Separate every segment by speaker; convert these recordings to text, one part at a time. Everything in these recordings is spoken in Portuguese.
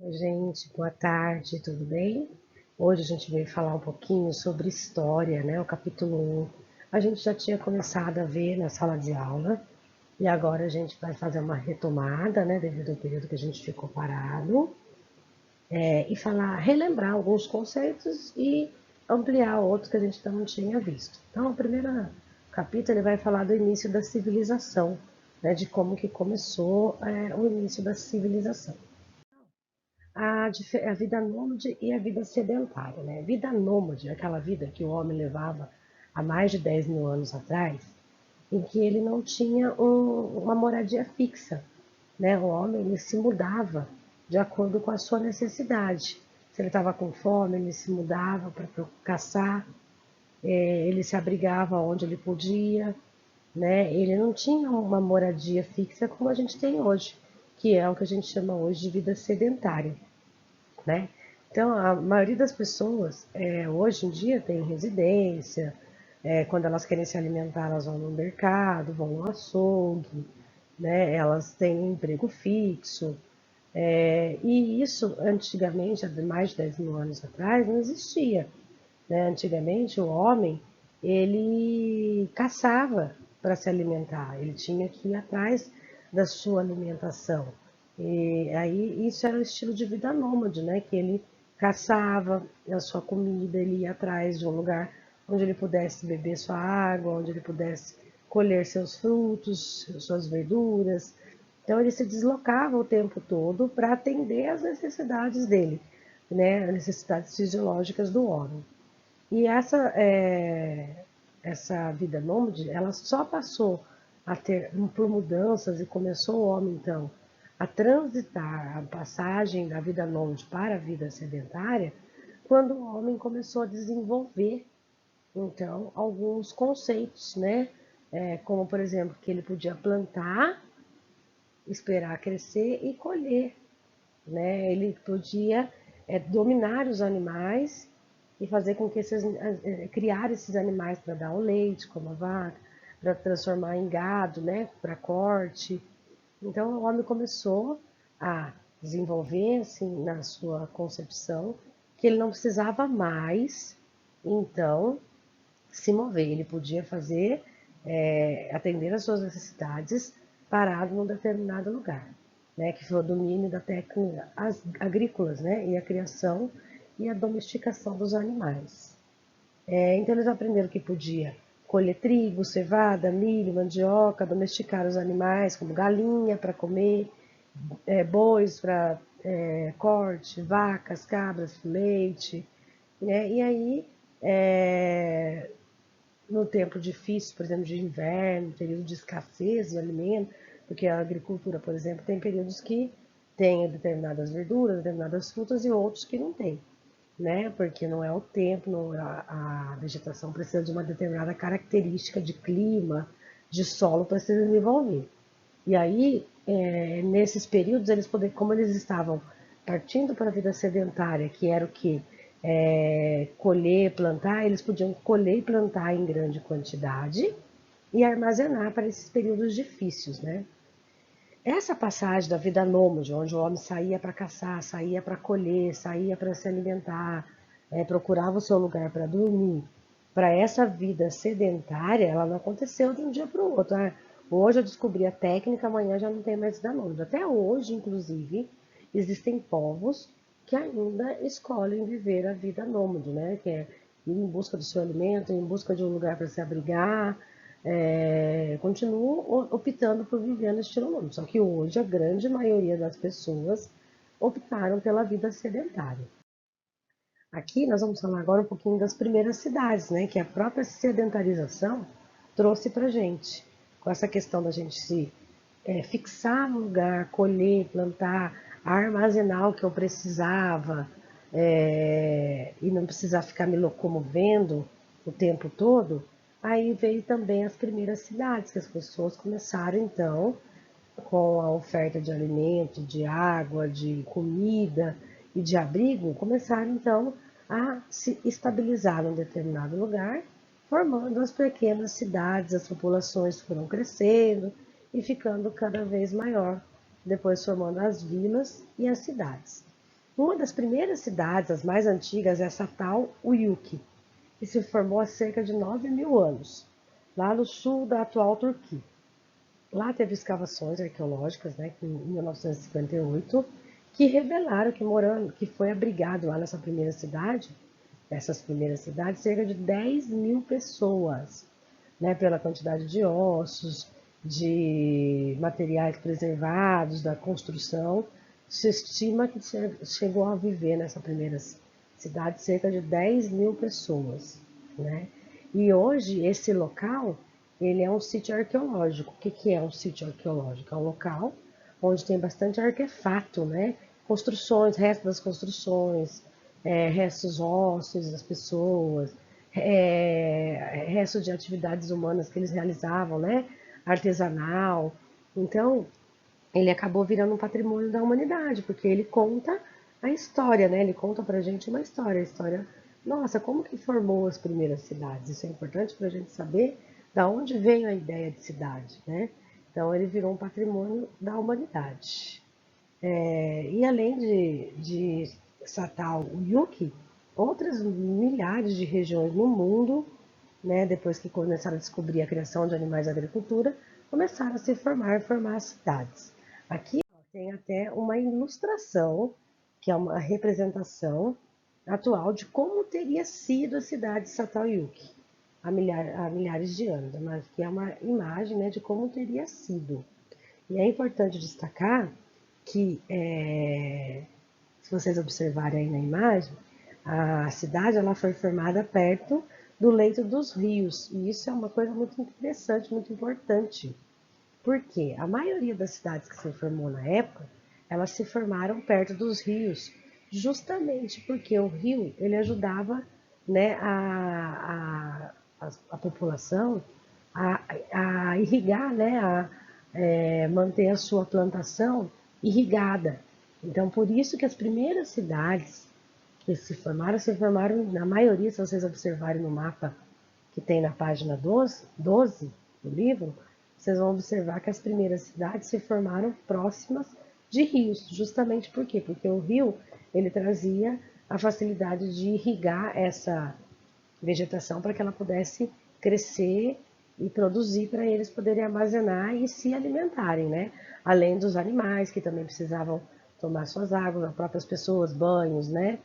Speaker 1: Oi, gente, boa tarde, tudo bem? Hoje a gente veio falar um pouquinho sobre história, né? O capítulo 1. A gente já tinha começado a ver na sala de aula e agora a gente vai fazer uma retomada, né? Devido ao período que a gente ficou parado, e falar, relembrar alguns conceitos e ampliar outros que a gente não tinha visto. Então, o primeiro capítulo ele vai falar do início da civilização, né? De como que começou, o início da civilização. A vida nômade e a vida sedentária, né? Vida nômade é aquela vida que o homem levava há mais de 10 mil anos atrás, em que ele não tinha uma moradia fixa, né? O homem ele se mudava de acordo com a sua necessidade. Se ele estava com fome, ele se mudava para caçar, ele se abrigava onde ele podia, né? Ele não tinha uma moradia fixa como a gente tem hoje, que é o que a gente chama hoje de vida sedentária, né? Então, a maioria das pessoas hoje em dia tem residência, quando elas querem se alimentar, elas vão no mercado, vão no açougue, né? Elas têm um emprego fixo. E isso, antigamente, há mais de 10 mil anos atrás, não existia, né? Antigamente, o homem, ele caçava para se alimentar, ele tinha que ir atrás da sua alimentação. E aí, isso era o estilo de vida nômade, né? Que ele caçava a sua comida, ele ia atrás de um lugar onde ele pudesse beber sua água, onde ele pudesse colher seus frutos, suas verduras. Então, ele se deslocava o tempo todo para atender às necessidades dele, né? As necessidades fisiológicas do homem. E essa vida nômade, ela só passou a ter por mudanças e começou o homem, então, a transitar a passagem da vida nômade para a vida sedentária, quando o homem começou a desenvolver, então, alguns conceitos, né? Como, por exemplo, que ele podia plantar, esperar crescer e colher, né? Ele podia dominar os animais e fazer com que criar esses animais para dar o leite, como a vaca, para transformar em gado, né? Para corte. Então o homem começou a desenvolver assim na sua concepção que ele não precisava mais, então, se mover. Ele podia fazer, atender às suas necessidades parado num determinado lugar, né, que foi o domínio da técnica agrícolas, né, e a criação e a domesticação dos animais. Então eles aprenderam que podia colher trigo, cevada, milho, mandioca, domesticar os animais como galinha para comer, bois para corte, vacas, cabras, leite, né? E aí no tempo difícil, por exemplo, de inverno, período de escassez de alimento, porque a agricultura, por exemplo, tem períodos que tem determinadas verduras, determinadas frutas e outros que não tem, né? Porque não é o tempo, não, a vegetação precisa de uma determinada característica de clima, de solo para se desenvolver. E aí, nesses períodos, como eles estavam partindo para a vida sedentária, que era o que? Colher, plantar, eles podiam colher e plantar em grande quantidade e armazenar para esses períodos difíceis, né? Essa passagem da vida nômade, onde o homem saía para caçar, saía para colher, saía para se alimentar, procurava o seu lugar para dormir, para essa vida sedentária, ela não aconteceu de um dia para o outro. Hoje eu descobri a técnica, amanhã já não tem mais vida nômade. Até hoje, inclusive, existem povos que ainda escolhem viver a vida nômade, né? Que é ir em busca do seu alimento, ir em busca de um lugar para se abrigar, continuo optando por viver no estilo nômade. Só que hoje a grande maioria das pessoas optaram pela vida sedentária. Aqui nós vamos falar agora um pouquinho das primeiras cidades, né? Que a própria sedentarização trouxe para gente. Com essa questão da gente se fixar no lugar, colher, plantar, armazenar o que eu precisava, e não precisar ficar me locomovendo o tempo todo, aí veio também as primeiras cidades, que as pessoas começaram então com a oferta de alimento, de água, de comida e de abrigo, começaram então a se estabilizar num determinado lugar, formando as pequenas cidades, as populações foram crescendo e ficando cada vez maior, depois formando as vilas e as cidades. Uma das primeiras cidades, as mais antigas, é Çatalhöyük, que se formou há cerca de 9.000 anos, lá no sul da atual Turquia. Lá teve escavações arqueológicas, né, em 1958, que revelaram que foi abrigado lá nessas primeiras cidades, cerca de 10.000 pessoas, né, pela quantidade de ossos, de materiais preservados, da construção. Se estima que chegou a viver nessa primeira cidade cerca de 10.000 pessoas, né? E hoje esse local ele é um sítio arqueológico. O que que é um sítio arqueológico? É um local onde tem bastante artefato, né? Construções, restos das construções, restos ósseos das pessoas, restos de atividades humanas que eles realizavam, né? Artesanal. Então, ele acabou virando um patrimônio da humanidade, porque ele conta a história, né? Ele conta pra gente uma história, a história, nossa, como que formou as primeiras cidades? Isso é importante para a gente saber da onde veio a ideia de cidade, né? Então ele virou um patrimônio da humanidade. E além de Satal Uyuki, outras milhares de regiões no mundo, né, depois que começaram a descobrir a criação de animais e agricultura, começaram a se formar cidades. Aqui tem até uma ilustração, que é uma representação atual de como teria sido a cidade de Çatalhöyük há milhares de anos, mas que é uma imagem, né, de como teria sido. E é importante destacar que, se vocês observarem aí na imagem, a cidade ela foi formada perto do leito dos rios, e isso é uma coisa muito interessante, muito importante, porque a maioria das cidades que se formou na época, elas se formaram perto dos rios, justamente porque o rio ele ajudava, né, a população a, a irrigar, né, manter a sua plantação irrigada. Então, por isso que as primeiras cidades que se formaram, na maioria, se vocês observarem no mapa que tem na página 12 do livro, vocês vão observar que as primeiras cidades se formaram próximas de rios, justamente por quê? Porque o rio ele trazia a facilidade de irrigar essa vegetação para que ela pudesse crescer e produzir para eles poderem armazenar e se alimentarem, né? Além dos animais que também precisavam tomar suas águas, as próprias pessoas, banhos, né?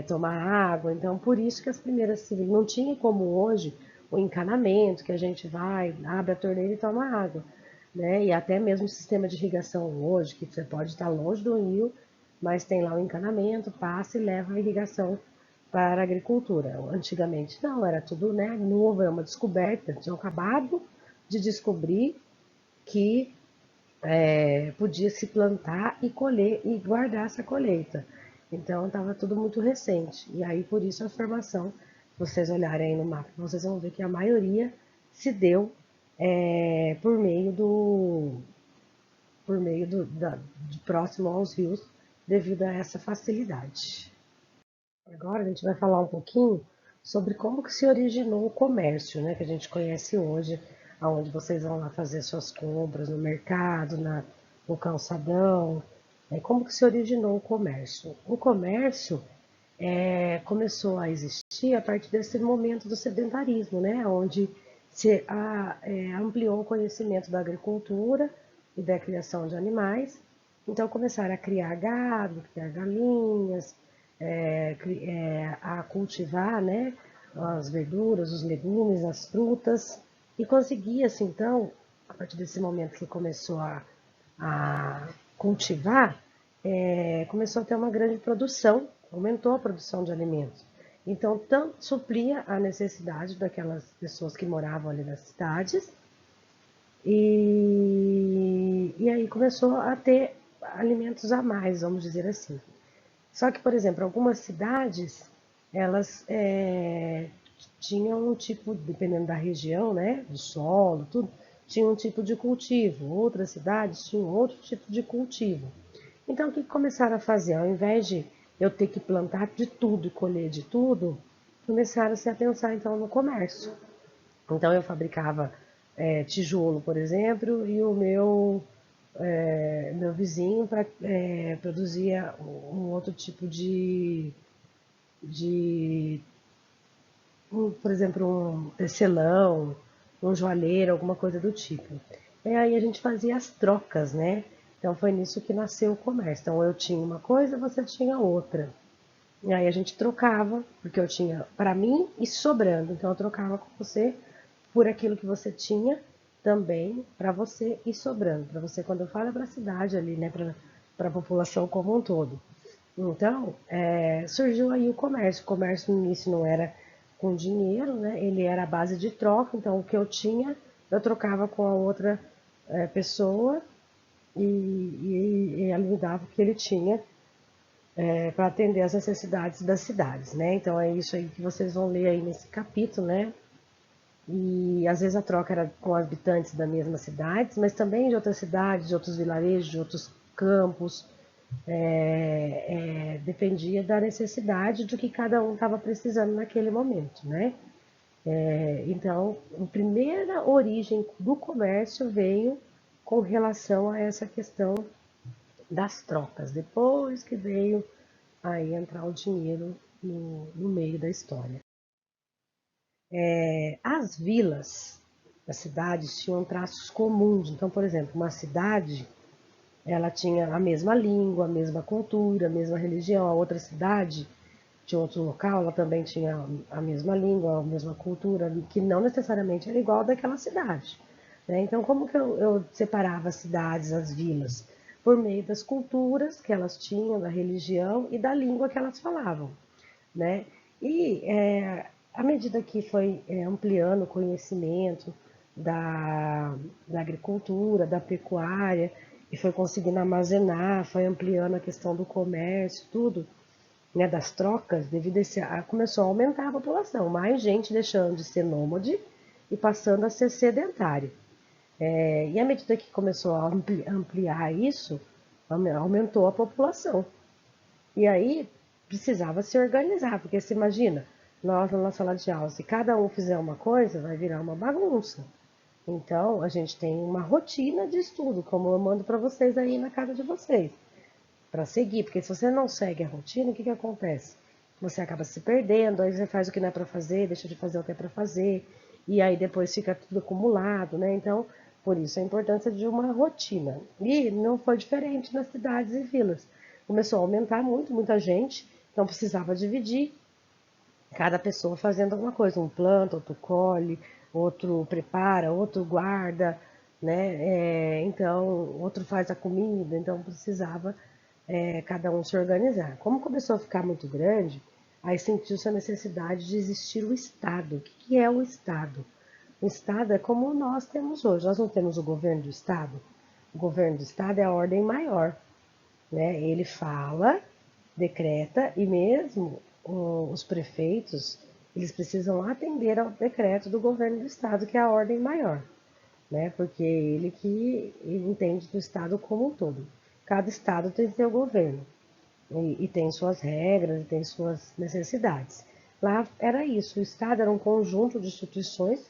Speaker 1: Tomar água. Então, por isso que as primeiras civis não tinha como hoje o encanamento que a gente vai, abre a torneira e toma água, né? E até mesmo o sistema de irrigação hoje, que você pode estar longe do rio, mas tem lá o encanamento, passa e leva a irrigação para a agricultura. Antigamente não, era tudo, né, novo, é uma descoberta. Tinham acabado de descobrir que podia se plantar e colher e guardar essa colheita. Então estava tudo muito recente. E aí por isso a formação, se vocês olharem aí no mapa, vocês vão ver que a maioria se deu por meio de próximo aos rios, devido a essa facilidade. Agora a gente vai falar um pouquinho sobre como que se originou o comércio, né, que a gente conhece hoje, aonde vocês vão lá fazer suas compras no mercado, no calçadão, como que se originou o comércio. O comércio começou a existir a partir desse momento do sedentarismo, né, onde se ampliou o conhecimento da agricultura e da criação de animais. Então começaram a criar gado, criar galinhas, a cultivar, né, as verduras, os legumes, as frutas, e conseguia-se então, a partir desse momento que começou a cultivar, começou a ter uma grande produção, aumentou a produção de alimentos. Então, tanto suplia a necessidade daquelas pessoas que moravam ali nas cidades, e aí começou a ter alimentos a mais, vamos dizer assim. Só que, por exemplo, algumas cidades, elas tinham um tipo, dependendo da região, né, do solo, tudo, tinha um tipo de cultivo. Outras cidades tinham outro tipo de cultivo. Então, o que começaram a fazer? Ao invés de eu ter que plantar de tudo e colher de tudo, começaram-se a pensar, então, no comércio. Então, eu fabricava tijolo, por exemplo, e o meu meu vizinho produzia um outro tipo de por exemplo, um tecelão, um joalheiro, alguma coisa do tipo. E aí a gente fazia as trocas, né? Então foi nisso que nasceu o comércio. Então eu tinha uma coisa, você tinha outra. E aí a gente trocava, porque eu tinha para mim e sobrando. Então eu trocava com você por aquilo que você tinha também para você e sobrando. Para você, quando eu falo, é para a cidade ali, né? Para a população como um todo. Então, surgiu aí o comércio. O comércio no início não era com dinheiro, né? Ele era a base de troca. Então, o que eu tinha, eu trocava com a outra pessoa e ela me dava o que ele tinha para atender as necessidades das cidades, né? Então, é isso aí que vocês vão ler aí nesse capítulo, né? E às vezes a troca era com habitantes da mesma cidade, mas também de outras cidades, de outros vilarejos, de outros campos. Dependia da necessidade do que cada um estava precisando naquele momento, né? Então, a primeira origem do comércio veio com relação a essa questão das trocas. Depois que veio aí entrar o dinheiro no meio da história. As vilas das cidades tinham traços comuns. Então, por exemplo, uma cidade ela tinha a mesma língua, a mesma cultura, a mesma religião. A outra cidade, de outro local, ela também tinha a mesma língua, a mesma cultura, que não necessariamente era igual daquela cidade. Né? Então, como que eu separava as cidades, as vilas? Por meio das culturas que elas tinham, da religião e da língua que elas falavam. Né? E à medida que foi ampliando o conhecimento da, da agricultura, da pecuária, e foi conseguindo armazenar, foi ampliando a questão do comércio, tudo, né, das trocas, devido a esse, começou a aumentar a população, mais gente deixando de ser nômade e passando a ser sedentário. E à medida que começou a ampliar isso, aumentou a população. E aí precisava se organizar, porque você imagina, nós na sala de aula, se cada um fizer uma coisa, vai virar uma bagunça. Então, a gente tem uma rotina de estudo, como eu mando para vocês aí na casa de vocês, para seguir, porque se você não segue a rotina, o que acontece? Você acaba se perdendo, aí você faz o que não é para fazer, deixa de fazer o que é para fazer, e aí depois fica tudo acumulado, né? Então, por isso a importância de uma rotina. E não foi diferente nas cidades e vilas. Começou a aumentar muito, muita gente, então precisava dividir, cada pessoa fazendo alguma coisa, um planta, outro colhe, outro prepara, outro guarda, né? Então, outro faz a comida, então precisava cada um se organizar. Como começou a ficar muito grande, aí sentiu-se a necessidade de existir o Estado. O que é o Estado? O Estado é como nós temos hoje. Nós não temos o governo do Estado. O governo do Estado é a ordem maior, né? Ele fala, decreta e mesmo os prefeitos, eles precisam atender ao decreto do governo do estado, que é a ordem maior, né? Porque é ele que entende do estado como um todo. Cada estado tem seu governo e tem suas regras, e tem suas necessidades. Lá era isso, o estado era um conjunto de instituições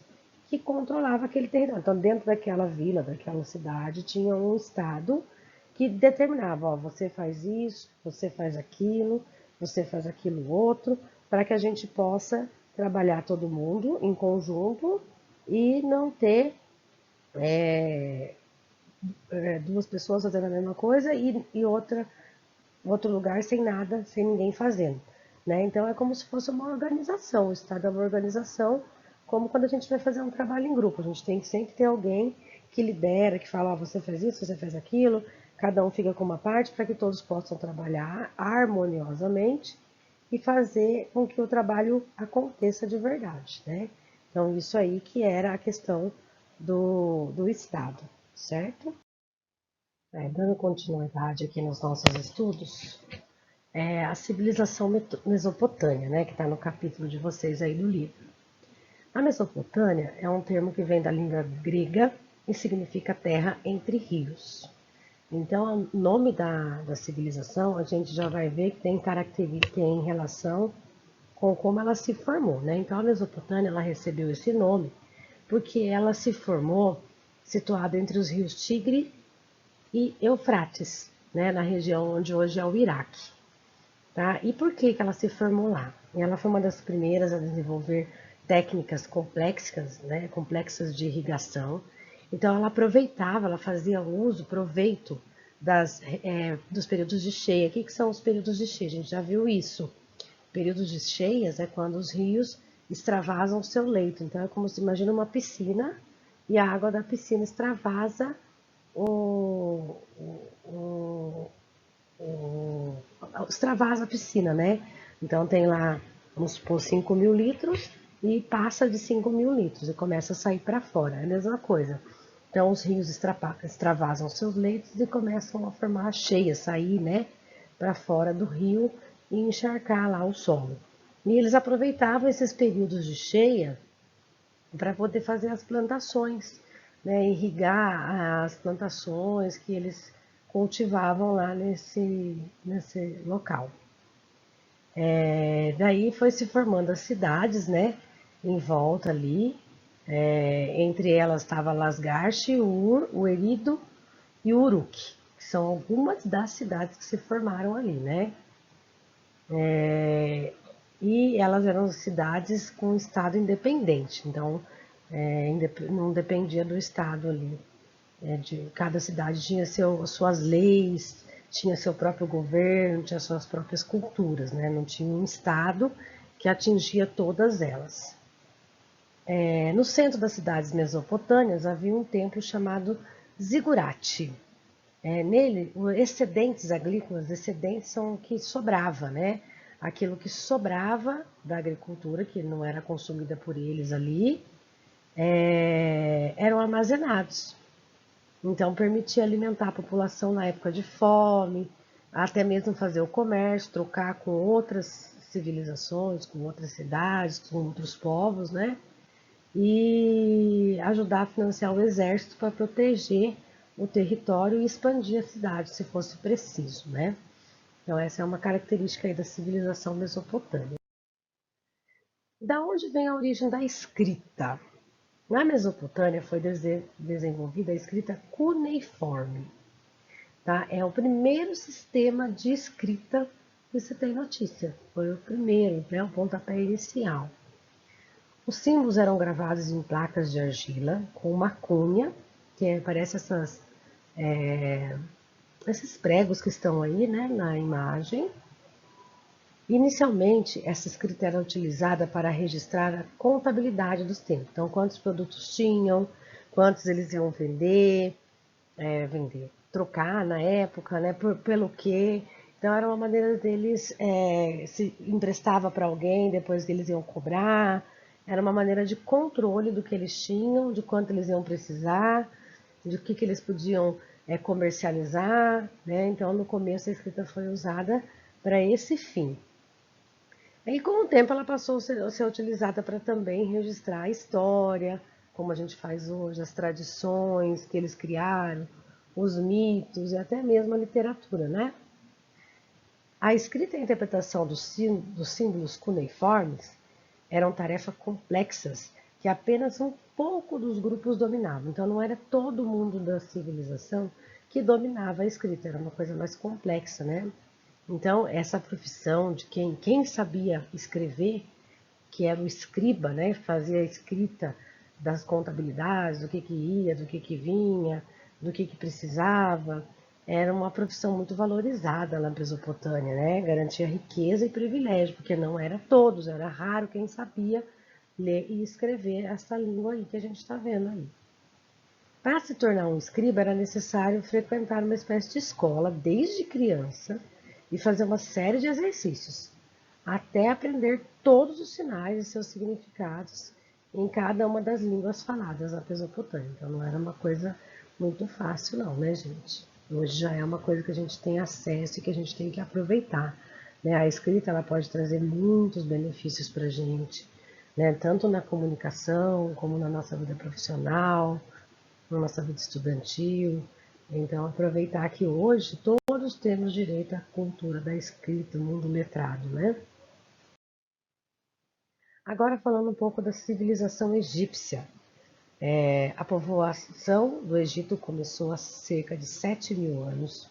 Speaker 1: que controlava aquele território. Então, dentro daquela vila, daquela cidade, tinha um estado que determinava, ó, você faz isso, você faz aquilo outro, para que a gente possa trabalhar todo mundo em conjunto e não ter duas pessoas fazendo a mesma coisa e outro lugar sem nada, sem ninguém fazendo. Né? Então é como se fosse uma organização, o Estado é uma organização, como quando a gente vai fazer um trabalho em grupo, a gente tem que sempre ter alguém que lidera, que fala, ó, você faz isso, você faz aquilo, cada um fica com uma parte para que todos possam trabalhar harmoniosamente e fazer com que o trabalho aconteça de verdade, né? Então isso aí que era a questão do Estado, certo? Dando continuidade aqui nos nossos estudos, a civilização mesopotâmia, né, que está no capítulo de vocês aí do livro. A Mesopotâmia é um termo que vem da língua grega e significa terra entre rios. Então, o nome da civilização, a gente já vai ver que tem característica, tem relação com como ela se formou, né? Então, a Mesopotâmia, ela recebeu esse nome porque ela se formou situada entre os rios Tigre e Eufrates, né, na região onde hoje é o Iraque. Tá? E por que ela se formou lá? Ela foi uma das primeiras a desenvolver técnicas complexas, né, complexas de irrigação. Então ela aproveitava, ela fazia uso, proveito dos períodos de cheia. O que são os períodos de cheia? A gente já viu isso. Períodos de cheias é quando os rios extravasam o seu leito. Então é como se imagina uma piscina e a água da piscina extravasa o, o, o, extravasa a piscina, né? Então tem lá, vamos supor, 5.000 litros e passa de 5.000 litros e começa a sair para fora. É a mesma coisa. Então os rios extravasam seus leitos e começam a formar cheias, sair, né, para fora do rio e encharcar lá o solo. E eles aproveitavam esses períodos de cheia para poder fazer as plantações, né, irrigar as plantações que eles cultivavam lá nesse local. Daí foi se formando as cidades, né, em volta ali. Entre elas estava Lasgarche, Ur, o Erido e o Uruk, que são algumas das cidades que se formaram ali, né? E elas eram cidades com estado independente, então não dependia do estado ali. Cada cidade tinha suas leis, tinha seu próprio governo, tinha suas próprias culturas, né? Não tinha um estado que atingia todas elas. No centro das cidades mesopotâmias havia um templo chamado Zigurate. Nele, os excedentes agrícolas, excedentes são o que sobrava, né? Aquilo que sobrava da agricultura, que não era consumida por eles ali, eram armazenados. Então, permitia alimentar a população na época de fome, até mesmo fazer o comércio, trocar com outras civilizações, com outras cidades, com outros povos, né? E ajudar a financiar o exército para proteger o território e expandir a cidade, se fosse preciso, né? Então, essa é uma característica aí da civilização mesopotâmica. Da onde vem a origem da escrita? Na Mesopotâmia foi desenvolvida a escrita cuneiforme. Tá? É o primeiro sistema de escrita que se tem notícia. Foi o primeiro, né? O pontapé inicial. Os símbolos eram gravados em placas de argila com uma cunha, que parece esses pregos que estão aí, né, na imagem. Inicialmente, essa escrita era utilizada para registrar a contabilidade dos tempos. Então, quantos produtos tinham, quantos eles iam trocar na época, né, pelo quê. Então, era uma maneira deles, se emprestava para alguém, depois eles iam cobrar. Era uma maneira de controle do que eles tinham, de quanto eles iam precisar, de que eles podiam comercializar, né? Então, no começo, a escrita foi usada para esse fim. Aí, com o tempo, ela passou a ser utilizada para também registrar a história, como a gente faz hoje, as tradições que eles criaram, os mitos e até mesmo a literatura, né? A escrita e a interpretação dos símbolos cuneiformes eram tarefas complexas que apenas um pouco dos grupos dominavam. Então, não era todo mundo da civilização que dominava a escrita, era uma coisa mais complexa, né? Então, essa profissão de quem sabia escrever, que era o escriba, né, fazia a escrita das contabilidades, do que ia, do que vinha, do que precisava, era uma profissão muito valorizada na Mesopotâmia, né? Garantia riqueza e privilégio, porque não era todos, era raro quem sabia ler e escrever essa língua aí que a gente está vendo aí. Para se tornar um escriba, era necessário frequentar uma espécie de escola desde criança e fazer uma série de exercícios, até aprender todos os sinais e seus significados em cada uma das línguas faladas na Mesopotâmia. Então não era uma coisa muito fácil não, né, gente? Hoje já é uma coisa que a gente tem acesso e que a gente tem que aproveitar, né? A escrita ela pode trazer muitos benefícios para a gente, né? Tanto na comunicação, como na nossa vida profissional, na nossa vida estudantil. Então, aproveitar que hoje todos temos direito à cultura da escrita, mundo letrado, né? Agora falando um pouco da civilização egípcia. A povoação do Egito começou há cerca de 7.000 anos.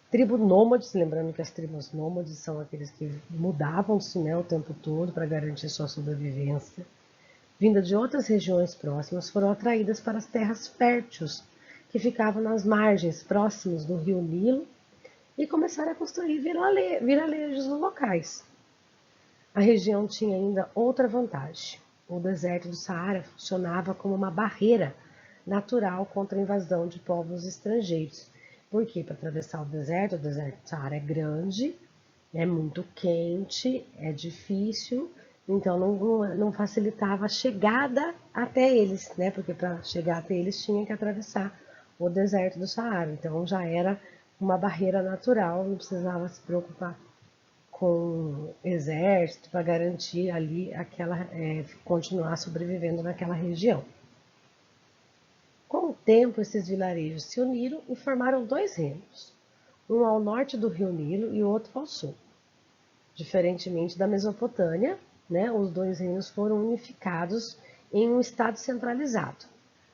Speaker 1: Tribo nômades, lembrando que as tribos nômades são aqueles que mudavam-se, né, o tempo todo para garantir sua sobrevivência, vinda de outras regiões próximas, foram atraídas para as terras férteis que ficavam nas margens próximos do rio Nilo e começaram a construir vilarejos locais. A região tinha ainda outra vantagem. O deserto do Saara funcionava como uma barreira natural contra a invasão de povos estrangeiros. Porque para atravessar o deserto do Saara é grande, é muito quente, é difícil, então não facilitava a chegada até eles, né? Porque para chegar até eles tinha que atravessar o deserto do Saara. Então já era uma barreira natural, não precisava se preocupar com exército para garantir ali continuar sobrevivendo naquela região. Com o tempo, esses vilarejos se uniram e formaram dois reinos, um ao norte do rio Nilo e o outro ao sul. Diferentemente da Mesopotâmia, né, os dois reinos foram unificados em um estado centralizado,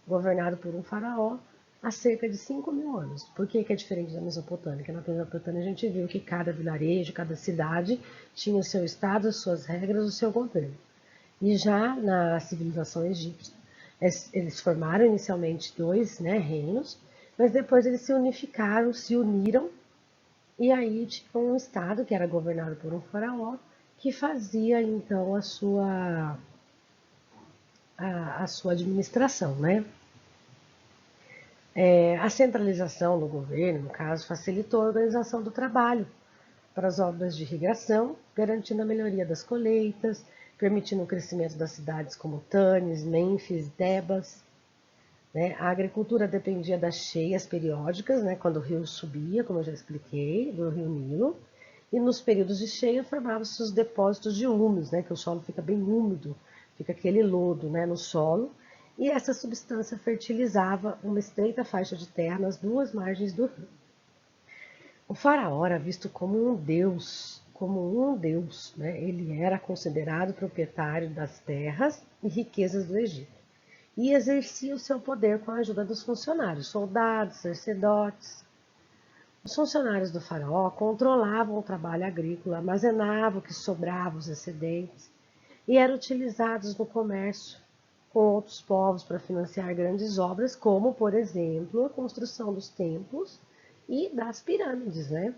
Speaker 1: governado por um faraó há cerca de 5.000 anos. Por que é diferente da Mesopotâmia? Porque na Mesopotâmia a gente viu que cada vilarejo, cada cidade tinha o seu estado, as suas regras, o seu governo. E já na civilização egípcia, eles formaram inicialmente dois, né, reinos, mas depois eles se unificaram, se uniram, e aí tinha um estado que era governado por um faraó, que fazia então a sua administração, né? A centralização do governo, no caso, facilitou a organização do trabalho para as obras de irrigação, garantindo a melhoria das colheitas, permitindo o crescimento das cidades como Tanis, Mênfis, Tebas. Né? A agricultura dependia das cheias periódicas, né? Quando o rio subia, como eu já expliquei, do rio Nilo, e nos períodos de cheia formavam-se os depósitos de humus, né? Que o solo fica bem úmido, fica aquele lodo, né, no solo, e essa substância fertilizava uma estreita faixa de terra nas duas margens do rio. O faraó era visto como um deus, né? Ele era considerado proprietário das terras e riquezas do Egito e exercia o seu poder com a ajuda dos funcionários, soldados, sacerdotes. Os funcionários do faraó controlavam o trabalho agrícola, armazenavam o que sobrava, os excedentes, e eram utilizados no comércio com outros povos para financiar grandes obras, como, por exemplo, a construção dos templos e das pirâmides, né?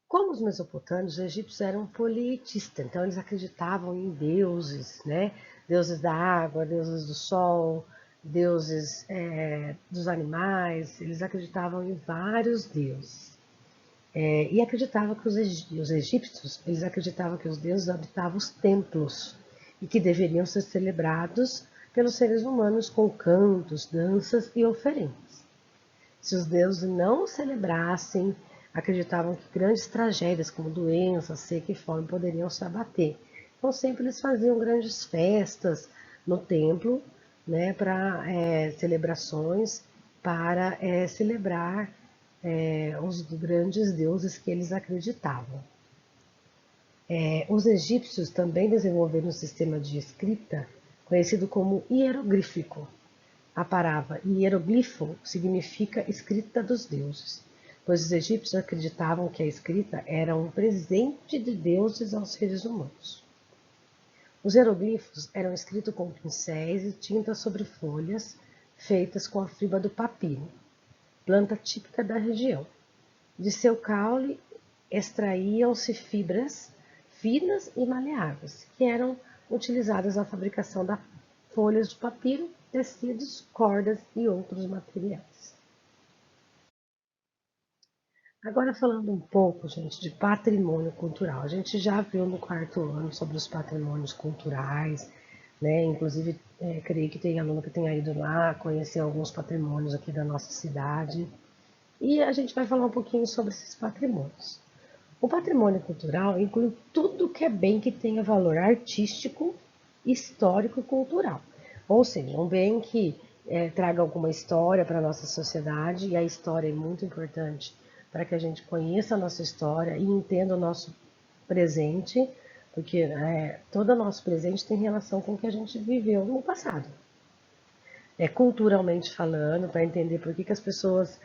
Speaker 1: Como os mesopotâmios, os egípcios eram polietistas, então eles acreditavam em deuses, né? Deuses da água, deuses do sol, deuses dos animais, eles acreditavam em vários deuses. E acreditavam que os egípcios, eles acreditavam que os deuses habitavam os templos e que deveriam ser celebrados pelos seres humanos com cantos, danças e oferendas. Se os deuses não celebrassem, acreditavam que grandes tragédias como doenças, seca e fome poderiam se abater. Então sempre eles faziam grandes festas no templo, né, para celebrações, para celebrar os grandes deuses que eles acreditavam. Os egípcios também desenvolveram um sistema de escrita conhecido como hieroglífico. A palavra hieroglifo significa escrita dos deuses, pois os egípcios acreditavam que a escrita era um presente de deuses aos seres humanos. Os hieroglifos eram escritos com pincéis e tinta sobre folhas feitas com a fibra do papiro, planta típica da região. De seu caule extraíam-se fibras finas e maleáveis, que eram utilizadas na fabricação das folhas de papiro, tecidos, cordas e outros materiais. Agora falando um pouco, gente, de patrimônio cultural. A gente já viu no quarto ano sobre os patrimônios culturais, né? Inclusive, creio que tem aluno que tenha ido lá conhecer alguns patrimônios aqui da nossa cidade. E a gente vai falar um pouquinho sobre esses patrimônios. O patrimônio cultural inclui tudo que é bem que tenha valor artístico, histórico e cultural. Ou seja, um bem que traga alguma história para a nossa sociedade, e a história é muito importante para que a gente conheça a nossa história e entenda o nosso presente, porque todo o nosso presente tem relação com o que a gente viveu no passado. Culturalmente falando, para entender por que as pessoas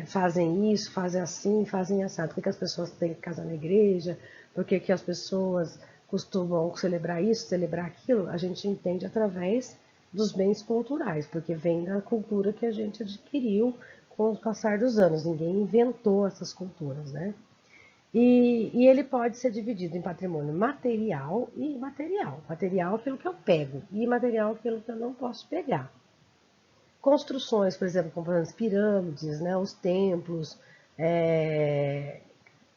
Speaker 1: fazem isso, fazem assim, fazem assado, por que as pessoas têm que casar na igreja, por que as pessoas costumam celebrar isso, celebrar aquilo, a gente entende através dos bens culturais, porque vem da cultura que a gente adquiriu com o passar dos anos. Ninguém inventou essas culturas, né? E ele pode ser dividido em patrimônio material e imaterial. Material é aquilo que eu pego, e imaterial é aquilo que eu não posso pegar. Construções, por exemplo, como as pirâmides, né, os templos,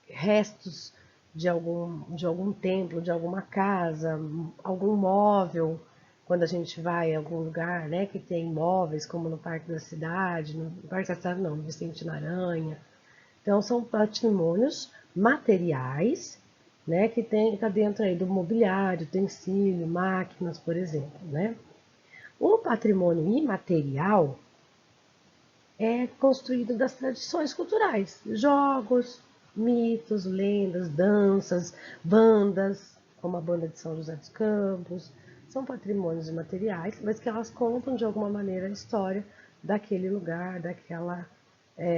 Speaker 1: restos de algum templo, de alguma casa, algum móvel, quando a gente vai em algum lugar, né, que tem móveis, como no Parque da Cidade, no Parque da Cidade não, no Vicente Aranha. Então, são patrimônios materiais, né, que está dentro aí do mobiliário, utensílio, máquinas, por exemplo, né. O patrimônio imaterial é construído das tradições culturais, jogos, mitos, lendas, danças, bandas, como a banda de São José dos Campos, são patrimônios imateriais, mas que elas contam de alguma maneira a história daquele lugar, daquela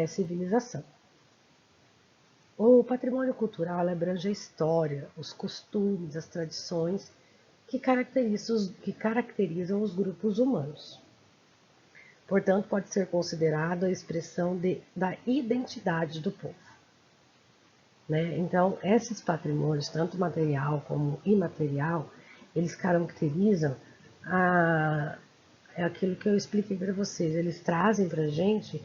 Speaker 1: civilização. O patrimônio cultural abrange a história, os costumes, as tradições que caracterizam os grupos humanos. Portanto, pode ser considerado a expressão da identidade do povo. Né? Então, esses patrimônios, tanto material como imaterial, eles caracterizam aquilo que eu expliquei para vocês. Eles trazem para a gente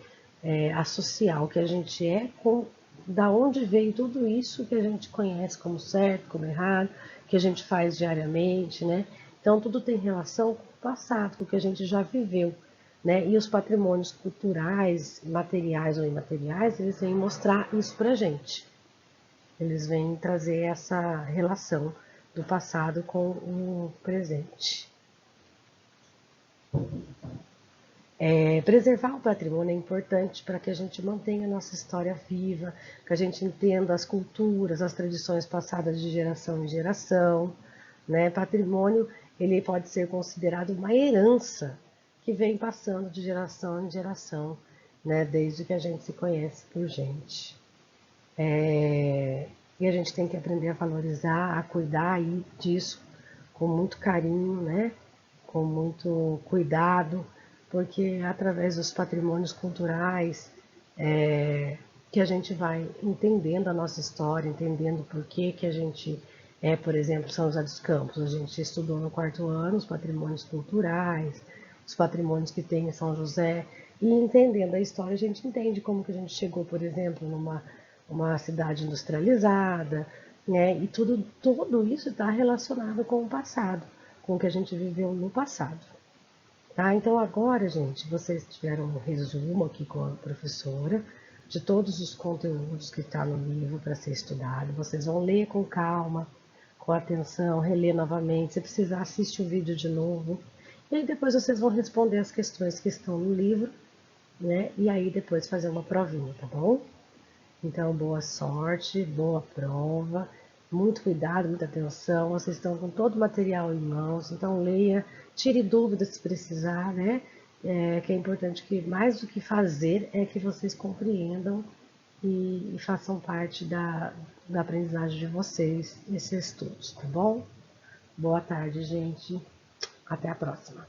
Speaker 1: associar o que a gente é com da onde veio tudo isso que a gente conhece como certo, como errado, que a gente faz diariamente, né? Então, tudo tem relação com o passado, com o que a gente já viveu. Né? E os patrimônios culturais, materiais ou imateriais, eles vêm mostrar isso para a gente. Eles vêm trazer essa relação do passado com o presente. Preservar o patrimônio é importante para que a gente mantenha a nossa história viva, que a gente entenda as culturas, as tradições passadas de geração em geração. Né? Patrimônio ele pode ser considerado uma herança que vem passando de geração em geração, né? Desde que a gente se conhece por gente. E a gente tem que aprender a valorizar, a cuidar aí disso com muito carinho, né? Com muito cuidado, porque é através dos patrimônios culturais que a gente vai entendendo a nossa história, entendendo por que a gente por exemplo, São José dos Campos. A gente estudou no quarto ano os patrimônios culturais, os patrimônios que tem em São José, e entendendo a história, a gente entende como que a gente chegou, por exemplo, numa cidade industrializada, né? E tudo isso está relacionado com o passado, com o que a gente viveu no passado. Tá? Então agora, gente, vocês tiveram um resumo aqui com a professora de todos os conteúdos que está no livro para ser estudado. Vocês vão ler com calma, com atenção, reler novamente. Se precisar, assiste o vídeo de novo. E aí depois vocês vão responder as questões que estão no livro, né? E aí depois fazer uma provinha, tá bom? Então, boa sorte, boa prova, muito cuidado, muita atenção. Vocês estão com todo o material em mãos, então leia, tire dúvidas se precisar, né? Que é importante que, mais do que fazer, é que vocês compreendam e façam parte da aprendizagem de vocês, esses estudos, tá bom? Boa tarde, gente. Até a próxima.